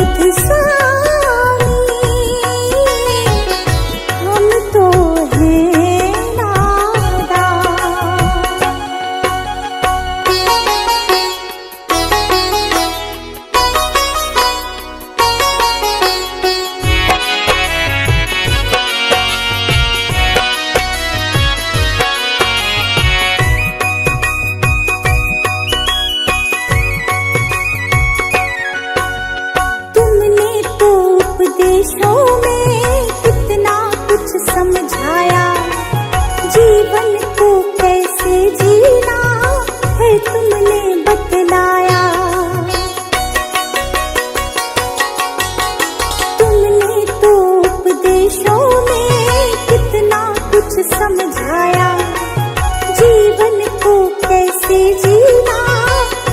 बुध स्वामी हम तो हैं नादान। उपदेशों में कितना कुछ समझाया, जीवन को कैसे जीना है तुमने बतलाया। तुमने तो उपदेशों में कितना कुछ समझाया, जीवन को कैसे जीना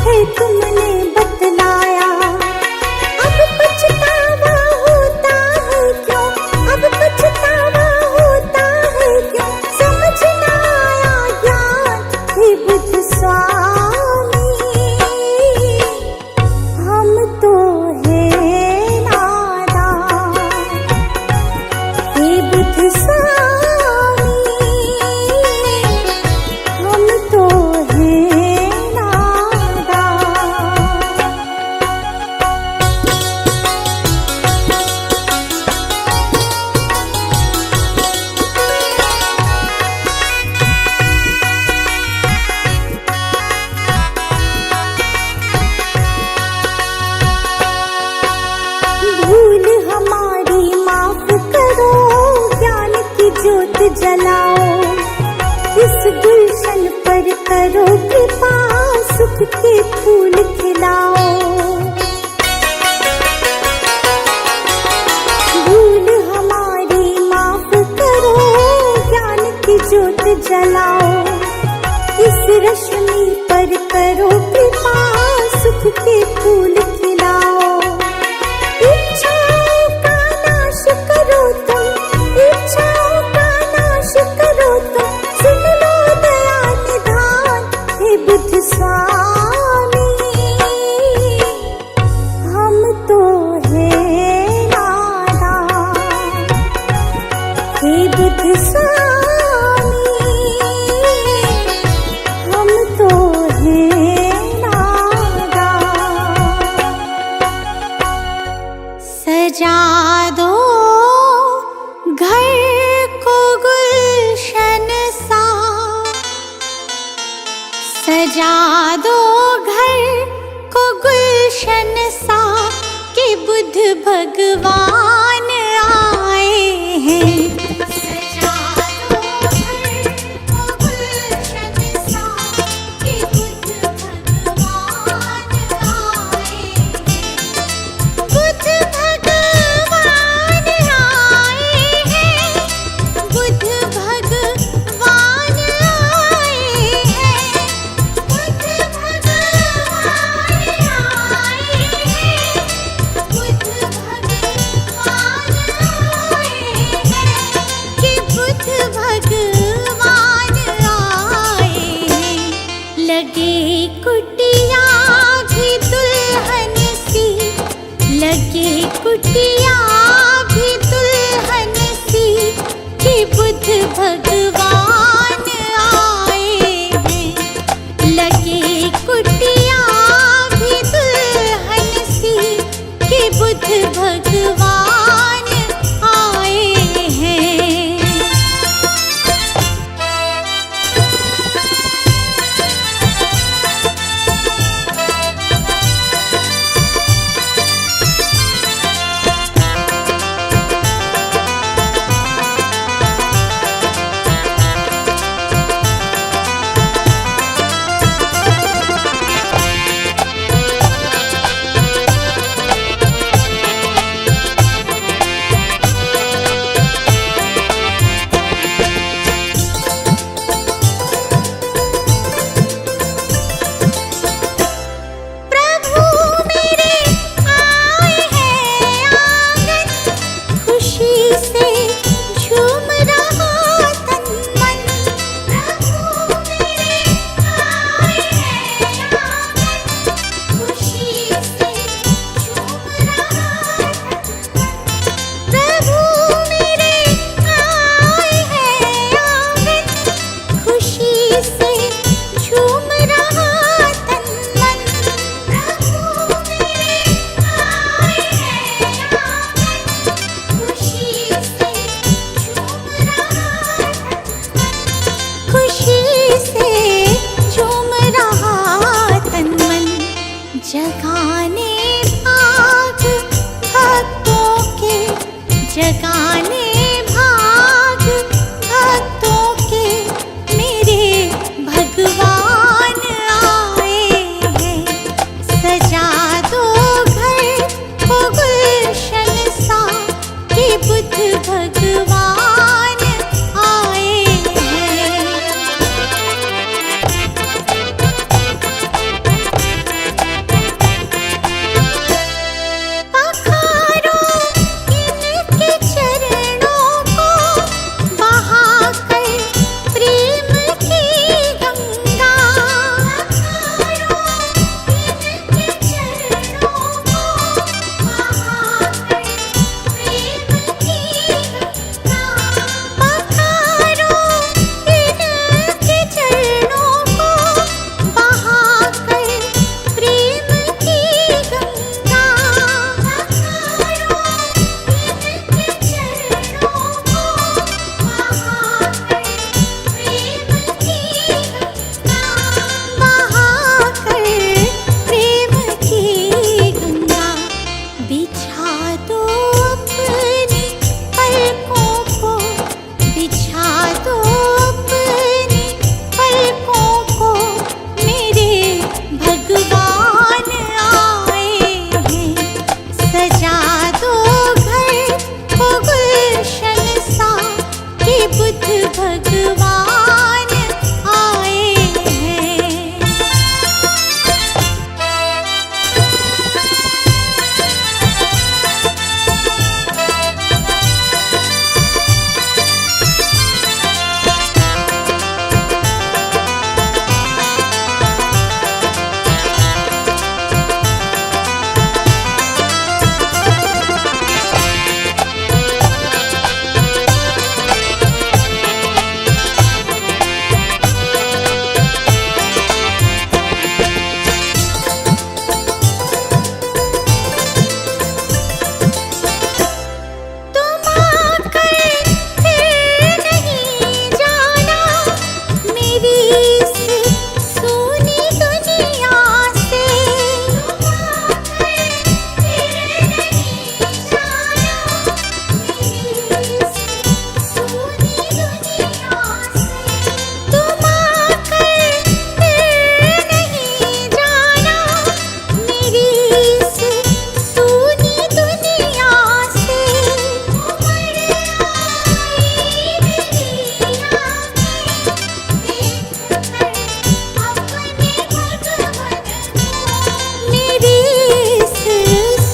है तुमने बतलाया। अब पछतावा होता है क्यों, अब पछतावा होता है क्यों, समझ ना आया ज्ञान हे बुध स्वामी हम तो हैं नादान। हे बुध स्वामी हम तो हैं नादान। भूल हमारी माफ करो, ज्ञान की ज्योत जलाओ, इस गुलशन पर करो कृपा, सुख के फूल खिलाओ। भूल हमारी माफ करो, ज्ञान की ज्योत जलाओ, इस रश्मि पर करो कृपा, सुख के फूल खिलाओ। इच्छाओं का नाश करो तुम, इच्छाओं का नाश करो तुम, सुन लो दया निधान हे बुध स्वामी हम तो हैं नादान। हे बुध स्वामी हम तो हैं नादान। सजा दो घर को गुलशन सा, सजा दो घर को गुलशन सा, कि बुध भगवान आए हैं। सजा दो घर को गुलशन सा, कि बुध भगवान आए हैं। बुध भगवान आए हैं, बुध भगवान आए हैं, बुध भगवान आए हैं, बुध भगवान आए हैं, कि बुध भगवान आए हैं। लगे कुटिया भी दुल्हन सी, लगे कुटिया भी दुल्हन सी, कि बुध भगवान आए हैं। लगे कुटिया भी दुल्हन सी, कि बुध भगवान आए हैं। जगाने भाग भक्तों के मेरे भगवान आए हैं। सजा दो घर को गुलशन सा कि बुद्ध भगवान आए हैं। पखारो इनके चरणों को बहाकर प्रेम की गंगा। पखारो इनके चरणों को बहाकर प्रेम की गंगा। पखारो इनके चरणों को बहाकर प्रेम की गंगा। पखारो इनके चरणों को बहाकर प्रेम की गंगा। बहाकर प्रेम की गंगा। बिछा दो अपनी पलकों को, बिछा दो अपनी पलकों को मेरे भगवान आए हैं। सजा दो घर को गुलशन सा कि बुद्ध भगवान आए हैं। तुम आकर फिर नहीं जाना मेरी इस सूनी दुनिया से। तुम आकर फिर नहीं जाना मेरी इस सूनी दुनिया से। तुम आकर फिर नहीं जाना मेरी इस सूनी दुनिया से। उमड़ आई मेरी आँखें देखकर अपने भगवन को। मेरी इस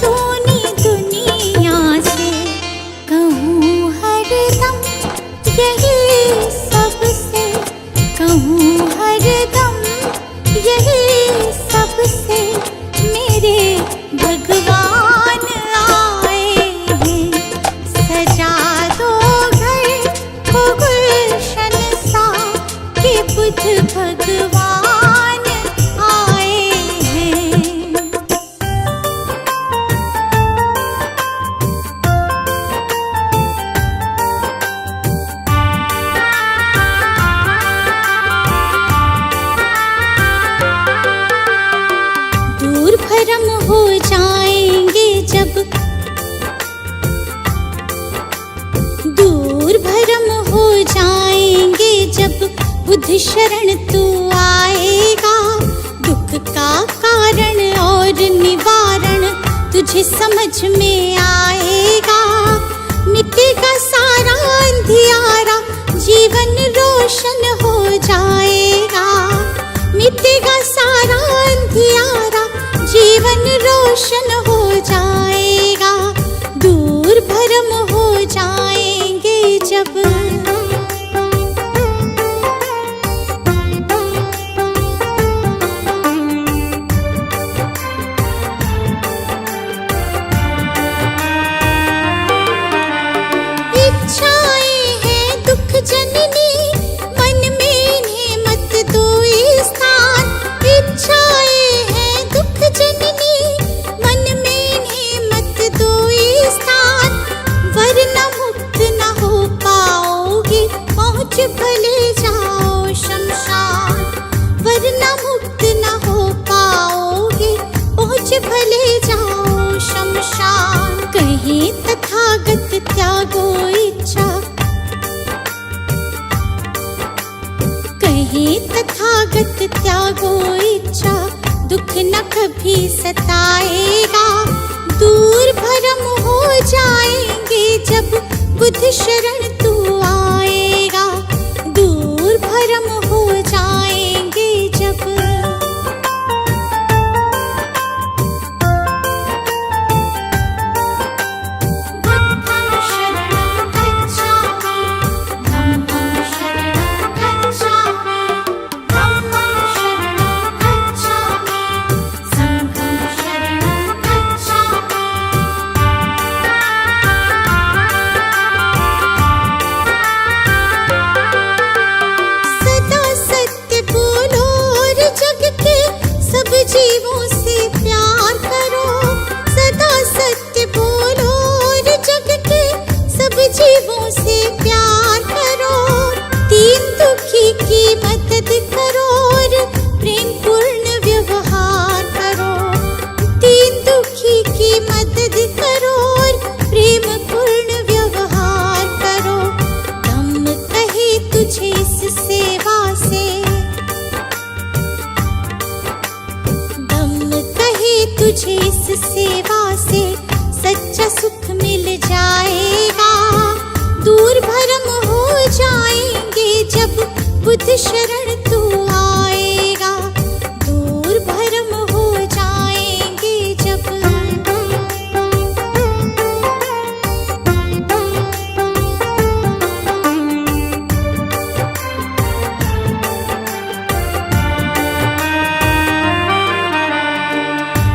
सूनी दुनिया से कहूँ हरदम यही सबसे, कहूँ हरदम यही सबसे मेरे भगवान आए हैं। सजा दो घर को गुलशन सा कि बुद्ध भगवान आए हैं। दूर भरम हो जाएंगे जब, दूर भरम हो जाएंगे जब बुद्ध शरण तू आएगा। दुख का कारण और निवारण तुझे समझ में आएगा। मिटेगा सारा अंधियारा, जीवन रोशन हो जाएगा। मिटेगा सारा अंधियारा, जीवन रोशन हो जाएगा। दूर भरम हो जाएंगे जब। इच्छाएं हैं दुख जननी, मन में इन्हें मत दो स्थान। इच्छाएं हैं दुख जननी, मन में इन्हें मत दो भी सताएगा। दूर भरम हो जाएंगे जब बुद्ध शरण तू आएगा। दूर भरम हो जाएंगे जब। बुद्धं शरणं गच्छामि, धम्मं शरणं गच्छामि, धम्मं शरणं गच्छामि, संघं शरणं गच्छामि। सदा सत्य बोलो और जग के सब जीवों से प्यार करो। सदा सत्य बोलो और जग के सब जीवों से प्यार करो। दीन दुखी की मदद करो और प्रेम पूर्ण व्यवहार करो। दीन दुखी की मदद करो और प्रेम पूर्ण व्यवहार करो। धम्म कहे तुझे इस सेवा से, धम्म कहे तुझे इस सेवा से सच्चा सुख मिल जाएगा। दूर भरम हो जाएंगे जब बुद्ध शरण तू आएगा। दूर भरम हो जाएंगे जब।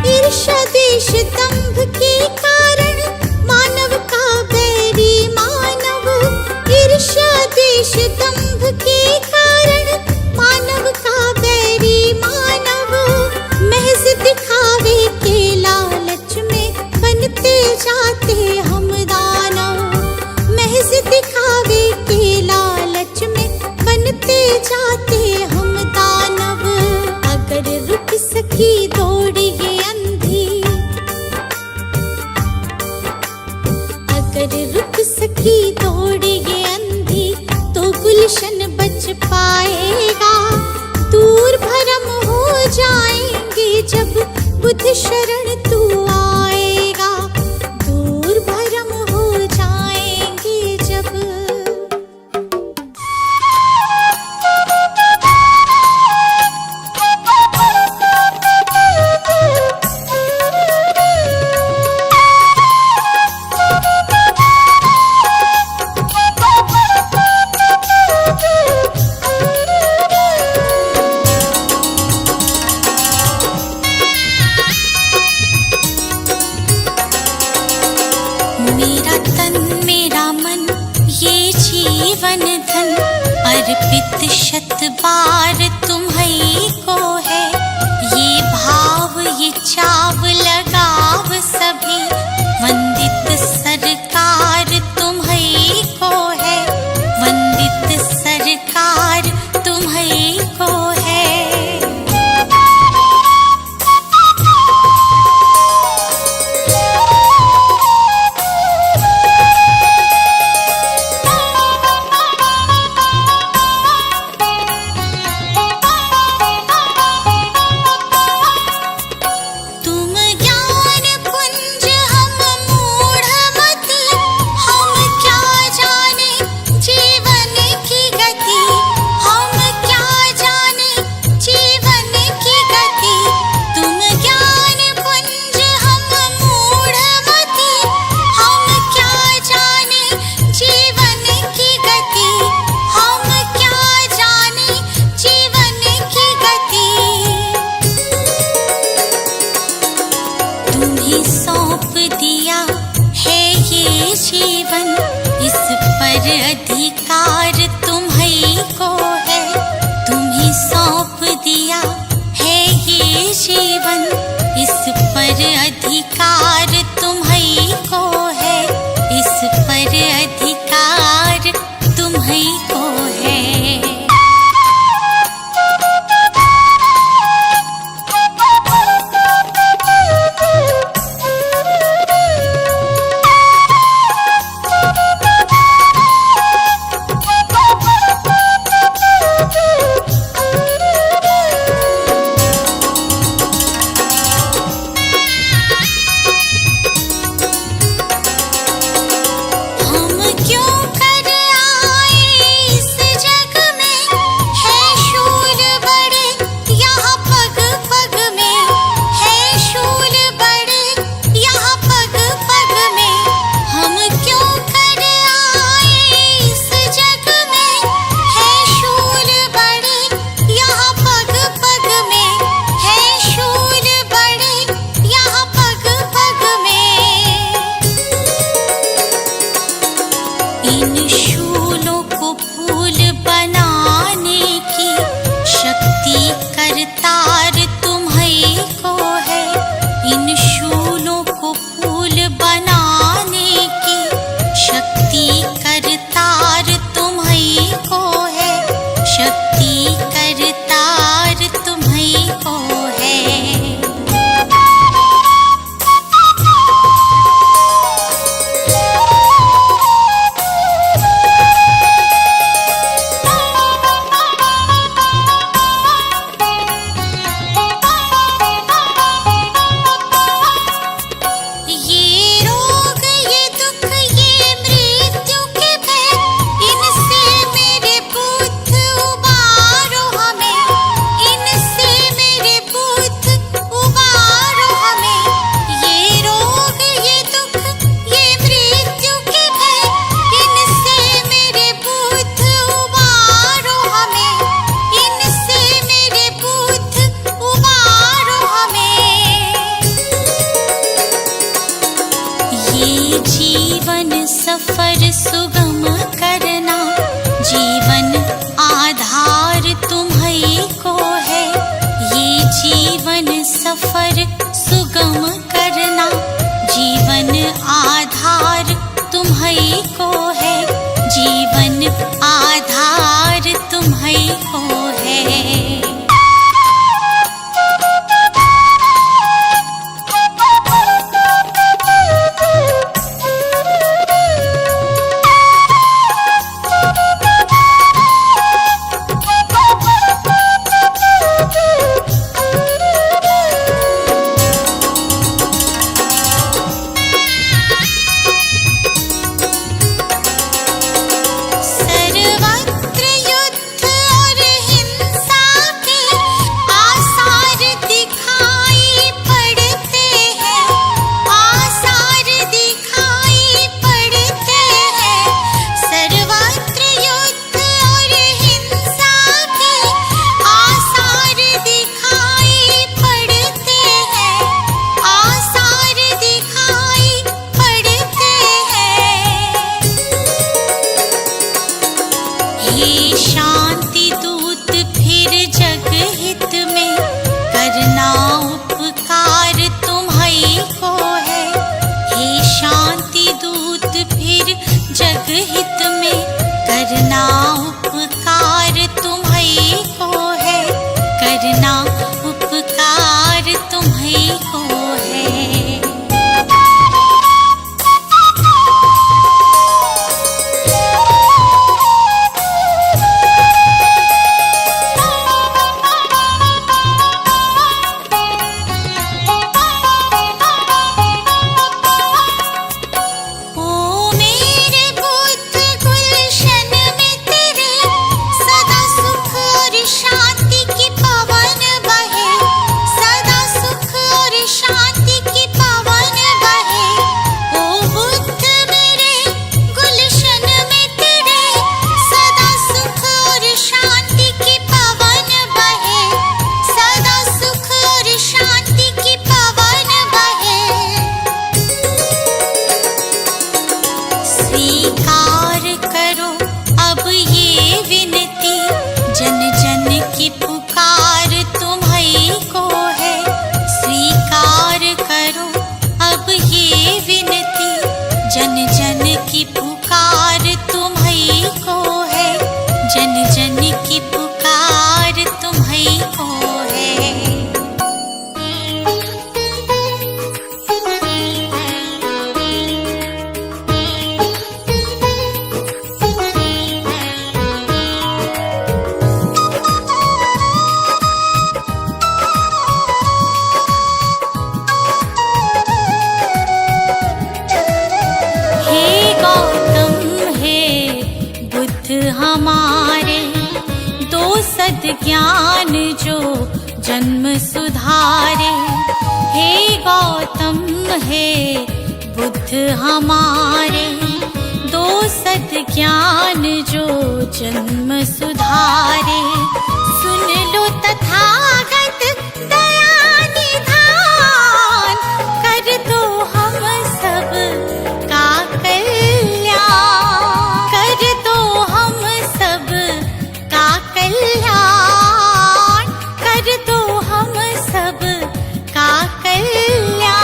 ईर्ष्या द्वेष दंभ के कारण मानव का बैरी मानव। ईर्ष्या द्वेष दंभ के कारण मानव का बैरी मानव। महज दिखावे के लालच में बनते जाते हम दानव। महज दिखावे के लालच में बनते जाते हम दानव। अगर रुक सकी दौड़ ये अंधी, अगर रुक सकी दौड़ ये अंधी तो गुलशन बच पाएगा। दूर भरम हो जाएंगे जब बुद्ध शरण तू आएगा। दूर भरम हो जाएंगे जब। मेरा तन मेरा मन ये जीवन धन अर्पित शत बार तुम्हीं को है। ये भाव ये चाव लगाव सभी वंदित सरकार तुम्हीं को है। वंदित सरकार तुम्हीं को है। अधिकार तुम्हीं को है। तुम्हीं सौंप दिया है ये जीवन। इस पर अधिकार तुम्हीं को है। इस पर अधिकार तुम्हीं को है। तुम्हीं को है, जीवन आधार तुम्हीं को है। शांति दूत फिर जग हित में, करना उपकार तुम्हीं को है। हे शांति दूत फिर जग हित में, करना उपकार तुम्हीं को है, करना उपकार तुम्हीं को है। स्वीकार करो अब ये विनती, जन जन की पुकार तुम्हीं को है। स्वीकार करो अब ये विनती, जन जन की पुकार तुम्हीं को है, जन जन की पुकार तुम्हीं को है। हमारे दो सद्ज्ञान जो जन्म सुधारे, हे गौतम हे बुद्ध हमारे दो सद्ज्ञान जो जन्म सुधारे। सुन लो तथागत दया निधान, कर दो हम सब का कल्याण, कर दो हम सब का कल्याण, कर दो हम सब का कल्याण।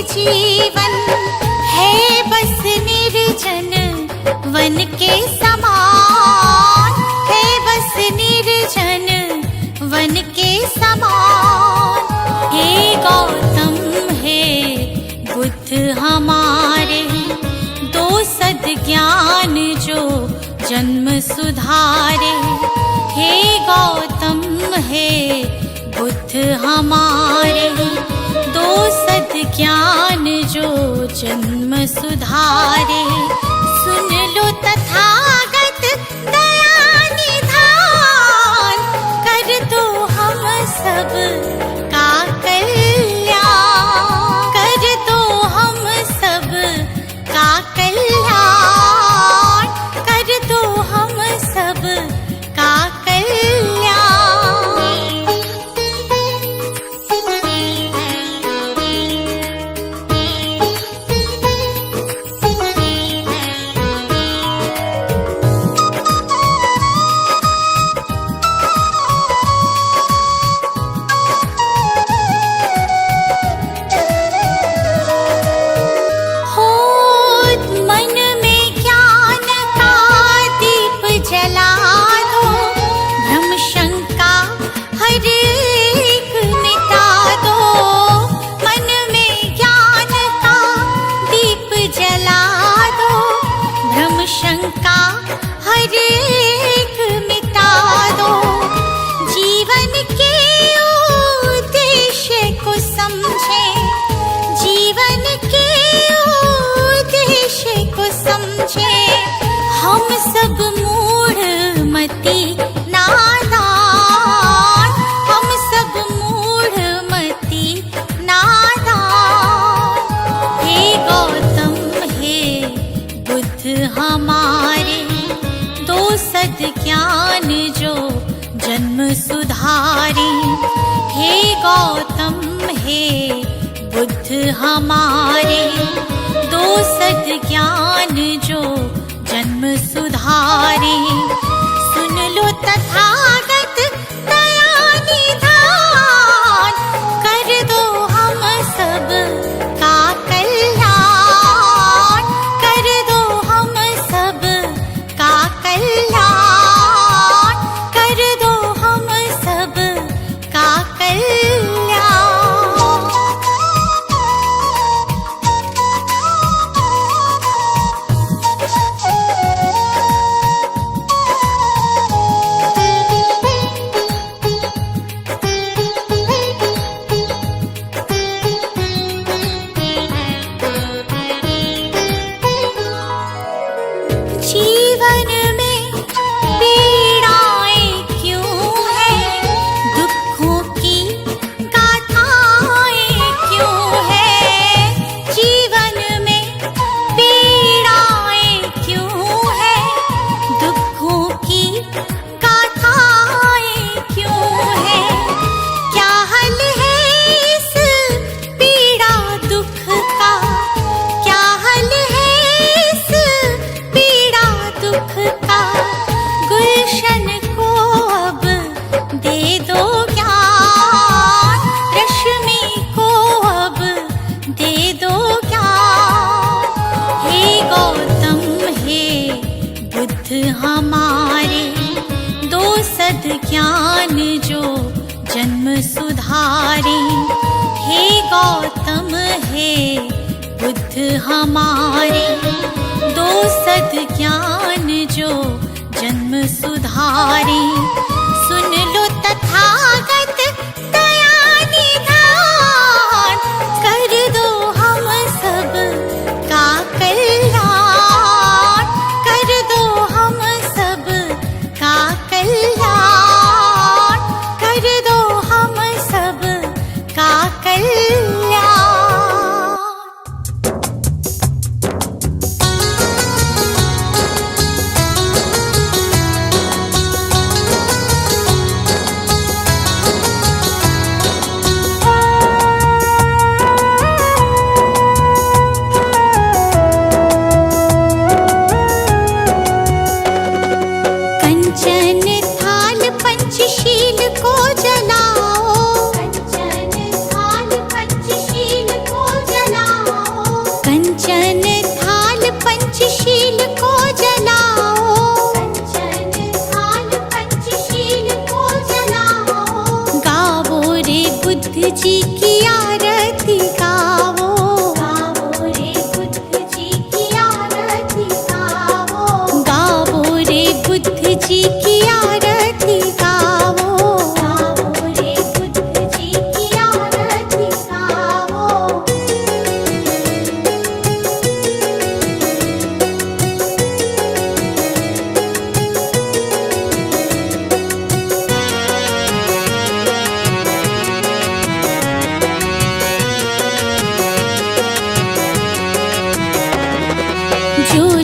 जीवन है बस निर्जन वन के समान, है बस निर्जन वन के समान। हे गौतम हे बुद्ध हमारे दो सद्ज्ञान जो जन्म सुधारे। हे गौतम हे बुद्ध हमारे दो सद ज्ञान जो जन्म सुधारे। सुन लो तथागत दया निधान, कर दो हम सब का कल्याण, कर दो हम सब का कल्याण, कर दो हम सब का कल्याण। शंका हर एक मिटा दो, जीवन के उद्देश्य को समझे, जीवन के उद्देश्य को समझे। हम सब मूढ़ मति नादान, हम सब मूढ़ मति नादान। हे गौतम हे बुद्ध हमारे दो सद ज्ञान जो जन्म सुधारे। हे गौतम हे बुद्ध हमारे दो सद ज्ञान जो जन्म सुधारे। सुन लो तथागत दया निधान, कर दो हम सब का कल्याण, कर दो हम सब का कल्याण, कर दो हम सब का कल्याण। जीवन में पीड़ाएं क्यों हैं, दुखों की गाथाएं क्यों हैं। जीवन में पीड़ाएं क्यों हैं, दुखों की गाथाएं क्यों हैं। क्या हल है इस पीड़ा दुख का, क्या हल है इस पीड़ा दुख का। गुलशन को अब दे दो ज्ञान, रश्मि को अब दे दो ज्ञान। हे गौतम हे बुद्ध हमारे दो सद ज्ञान जो जन्म सुधारे। हे गौतम हे बुद्ध हमारे दो सद ज्ञान जो जन्म सुधारे। सुन लो तथागत दया निधान, कर दो हम सब का कल्याण, कर दो हम सब का कल्याण, कर दो हम सब का कल्याण। कंचन थाल पंचशील को जलाओ, कंचन थाल पंचशील को जलाओ, कंचन थाल पंचशील को जलाओ, कंचन थाल पंचशील को जलाओ। गावो रे बुद्ध जी की आरती गावो, गावो रे बुद्ध जी की आरती गावो, गावो रे बुद्ध जी की आरती गावो, गावो रे बुद्ध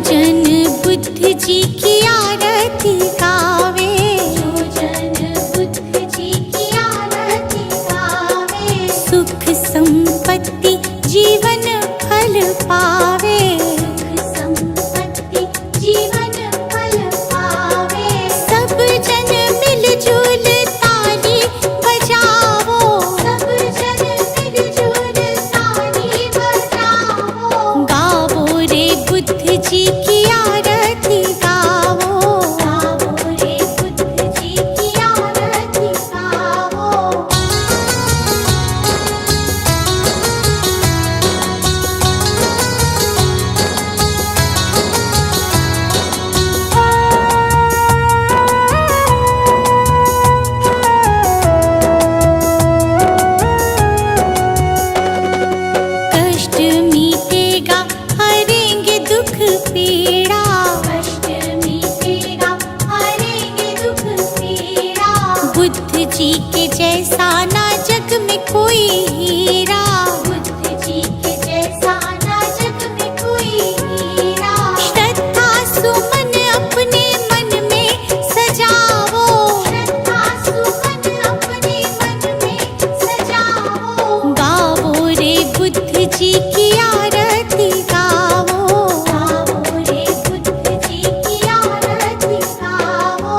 जन बुद्ध जी की आरती गावे, जो जन बुद्ध जी की आरती गावे, सुख संपत्ति जीवन फल पावे, सुख संपत्ति जीवन फल पावे। सब जन मिलजुल ताली बजावो, सब जन मिलजुल ताली बजावो, गावो रे बुद्ध जी की आरती गावो, गावो रे बुद्ध जी की आरती गावो। कष्ट मीटेगा हरेंगे दुख पीड़ा, कष्ट मीटेगा हरेंगे दुख पीड़ा, बुद्ध जी के जैसा ना जग में कोई हीरा, बुद्ध जी के जैसा ना जग में कोई हीरा। श्रद्धा सुमन अपने मन में सजावो, श्रद्धा सुमन अपने मन में सजावो, गावो रे बुद्ध जी की आरती गावो, गावो रे बुद्ध जी की आरती गावो।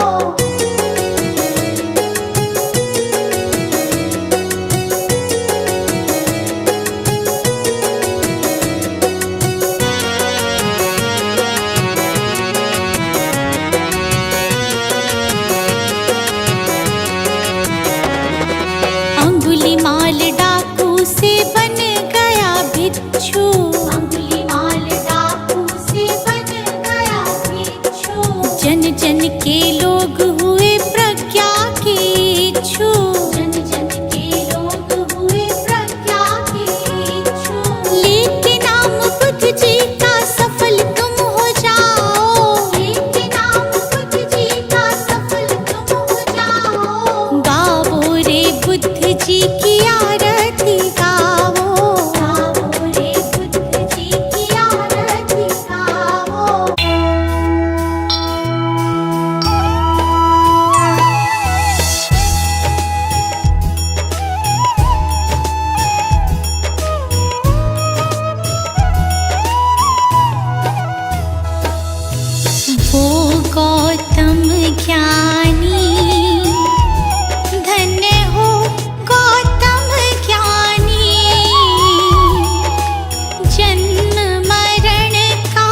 अंगुलीमाल डाकू से बन गया भिक्षु, अंगुलीमाल डाकू से बन गया भिक्षु, जन जन के लोग हुए प्रज्ञा के इच्छु, जन जन के लोग हुए प्रज्ञा के इच्छु। लेके नाम बुद्ध जी का सफल तुम हो जाओ, लेके नाम बुद्ध जी का सफल तुम हो जाओ, गावो रे बुद्ध जी की आरती गावो, गावो रे बुद्ध जी की आरती गावो। वो गौतम ज्ञानी, धन्य हो गौतम ज्ञानी, जन्म मरण का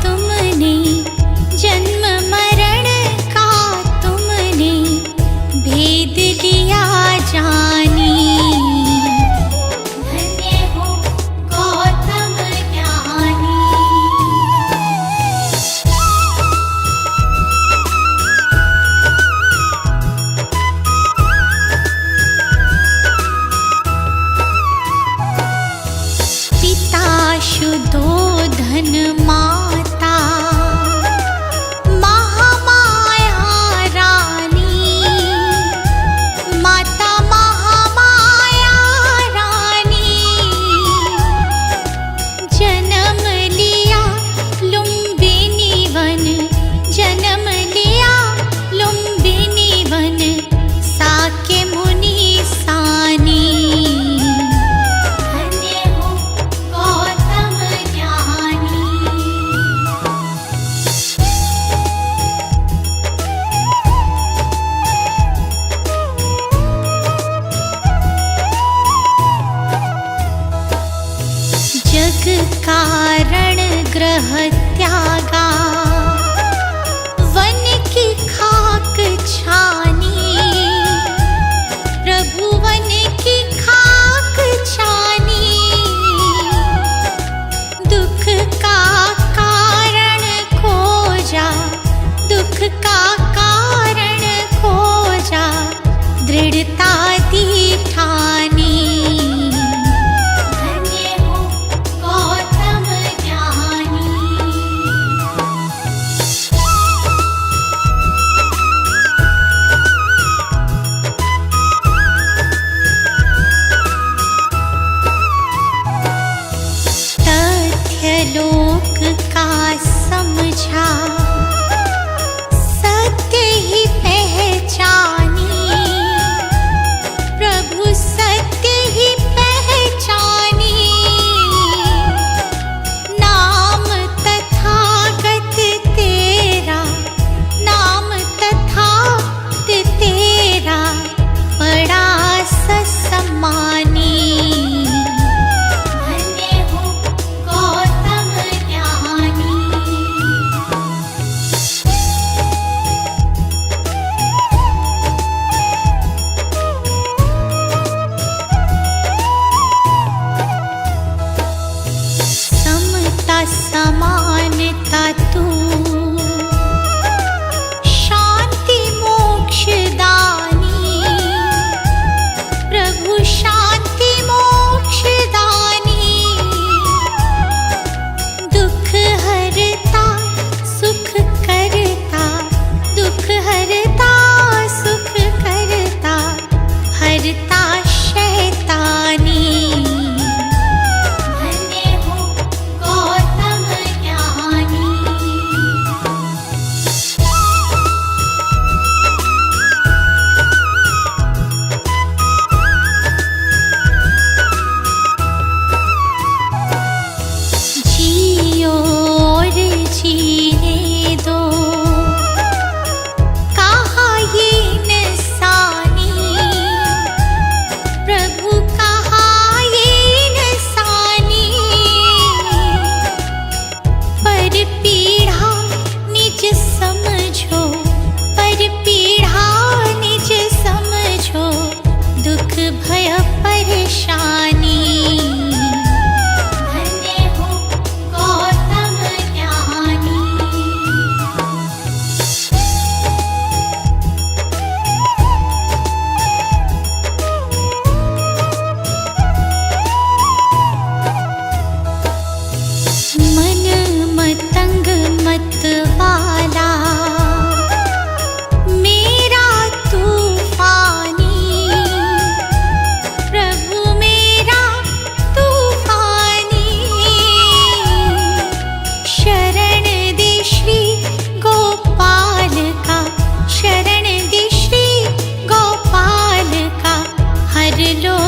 तुमने, जन्म मरण का तुमने भेद लिया जानी, धन्य हो गौतम ज्ञानी। पिता शुद्धोधन माता, महामाया रानी, माता महामाया रानी, जन्म लिया लुम्बिनी वन, जन्म लिया लुम्बिनी वन, साके मुनि सानी, धन्य हो गौतम ज्ञानी। जग कारण ग्रह त्यागा, वन की खाक छानी, प्रभु वन की खाक छानी, दुख का कारण खोजा, दुख का कारण खोजा, दृढ़ता दी ठानी, धन्य हो गौतम ज्ञानी। दुख भय परेशानी। धन्य हो गौतम ज्ञानी। मन मतंग मत वाला मेरा तूफानी, प्रभु मेरा तूफानी। शरण दे श्री गोपाल का, शरण दे श्री गोपाल का, हर लो